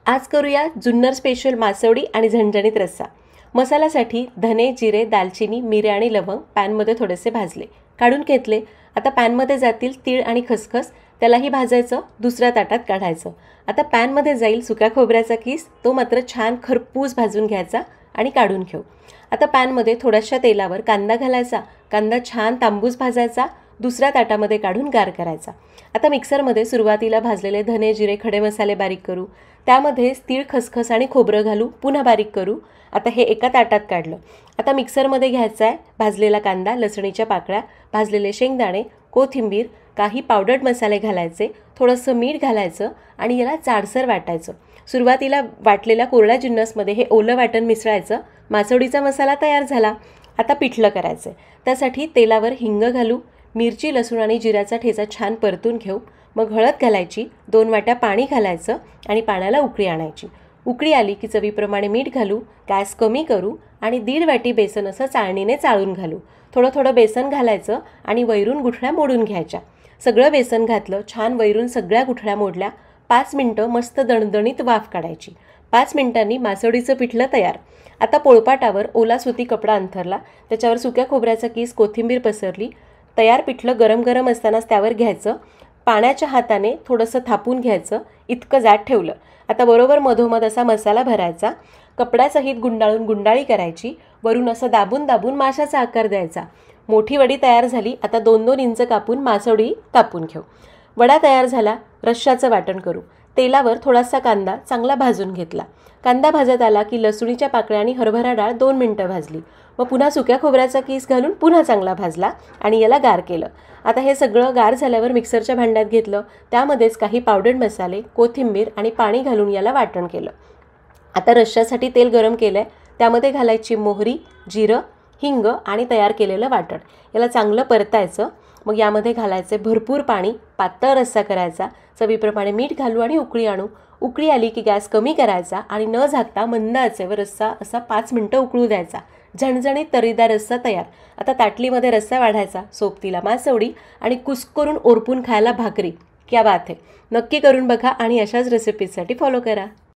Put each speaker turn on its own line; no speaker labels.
आज करूया जुन्नर स्पेशल मासवडी आणि झणझणीत रस्सा। मसाल्यासाठी धने, जिरे, दालचिनी, मिरे आणि लवंग पॅनमध्ये थोडेसे भाजले, काढून घेतले। आता पॅनमध्ये जातील तीळ आणि खसखस, त्यालाही भाजायचं, दुसऱ्या ताटात काढायचं। आता पॅनमध्ये जाईल सुक्या खोबऱ्याचा किस, तो मात्र छान खरपूस भाजून घ्यायचा आणि काढून घेऊ। आता पॅनमध्ये थोड्याशा तेलावर कांदा घालायचा, कांदा छान तांबूस भाजायचा, दुसऱ्या ताटामध्ये काढून गार करायचा। आता मिक्सरमध्ये सुरुवातीला भाजलेले धने, जिरे, खडे मसाले बारीक करू, त्यामध्ये तीळ, खसखस आणि खोबरं घालू, पुन्हा बारीक करू। आता हे एका ताटात काढलं। आता मिक्सरमध्ये घ्यायचा आहे भाजलेला कांदा, लसणीच्या पाकळ्या, भाजलेले शेंगदाणे, कोथिंबीर, काही पावडर्ड मसाले घालायचे, थोडंसं मीठ घालायचं आणि याला जाडसर वाटायचं। सुरुवातीला वाटलेल्या कोरड्या जिन्नसमध्ये हे ओलं वाटण मिसळायचं। मासवडीचा मसाला तयार झाला। आता पिठलं करायचं, त्यासाठी तेलावर हिंग घालू, मिरची, लसूण आणि जिऱ्याचा ठेचा छान परतून घेऊ। मग हळद घालायची, 2 वाट्या पाणी घालायचं आणि पाण्याला उकळी आणायची। उकळी आली की चवीप्रमाणे मीठ घालू, गॅस कमी करू आणि 1.5 वाटी बेसन असं चाळणीने चाळून घालू। थोडं थोडं बेसन घालायचं आणि वैरून गुठळ्या मोडून घ्यायच्या। सगळं बेसन घातलं, छान वैरून सगळ्या गुठळ्या मोडल्या। 5 मिनिटं मस्त दणदणीत वाफ काढायची। 5 मिनिटांनी मासवडीचं पिठलं तयार। आता पोळपाटावर ओला सुती कपडा अंथरला, त्याच्यावर सुक्या खोबऱ्याचा किस, कोथिंबीर पसरली। तयार पिठलं गरम गरम असतानाच त्यावर घ्यायचं, पाण्याच्या हाताने थोडंसं थापून घ्यायचं, इतकं जाड ठेवलं। आता बरोबर मधोमध असा मसाला भरायचा, कपड्यासहित गुंडाळून गुंडाळी करायची, वरून असं दाबून दाबून माशाचा आकार द्यायचा। मोठी वडी तयार झाली। आता 2-2 इंच कापून मासवडी कापून घेऊ। वडा तयार झाला, रश्श्याचं वाटण करू। तेलावर थोडासा कांदा चांगला भाजून घेतला। कांदा भाजत आला की लसूणीच्या पाकळ्या आणि हरभरा डाळ 2 मिनिटं भाजली। मग पुन्हा सुक्या खोबऱ्याचा किस घालून पुन्हा चांगला भाजला आणि याला गार केलं। आता हे सगळं गार झाल्यावर मिक्सरच्या भांड्यात घेतलं, त्यामध्येच काही पावडर्ड मसाले, कोथिंबीर आणि पाणी घालून याला वाटण केलं। आता रश्श्यासाठी तेल गरम केलं आहे, त्यामध्ये घालायची मोहरी, जिरं, हिंग आणि तयार केलेलं वाटण। याला चांगलं परतायचं। मग यामध्ये घालायचे भरपूर पाणी, पातळ रस्सा करायचा। चवीप्रमाणे मीठ घालू आणि उकळी आणू। उकळी आली की गॅस कमी करायचा आणि न झाकता मंद आचेवर रस्सा असा 5 मिनिटं उकळू द्यायचा। झणझणीत तर्रीदार रस्सा तयार। आता ताटलीमध्ये रस्सा वाढायचा, सोबतीला मासवडी आणि कुस्करून ओरपून खायला भाकरी। क्या बात है! नक्की करून बघा आणि अशाच रेसिपीजसाठी फॉलो करा।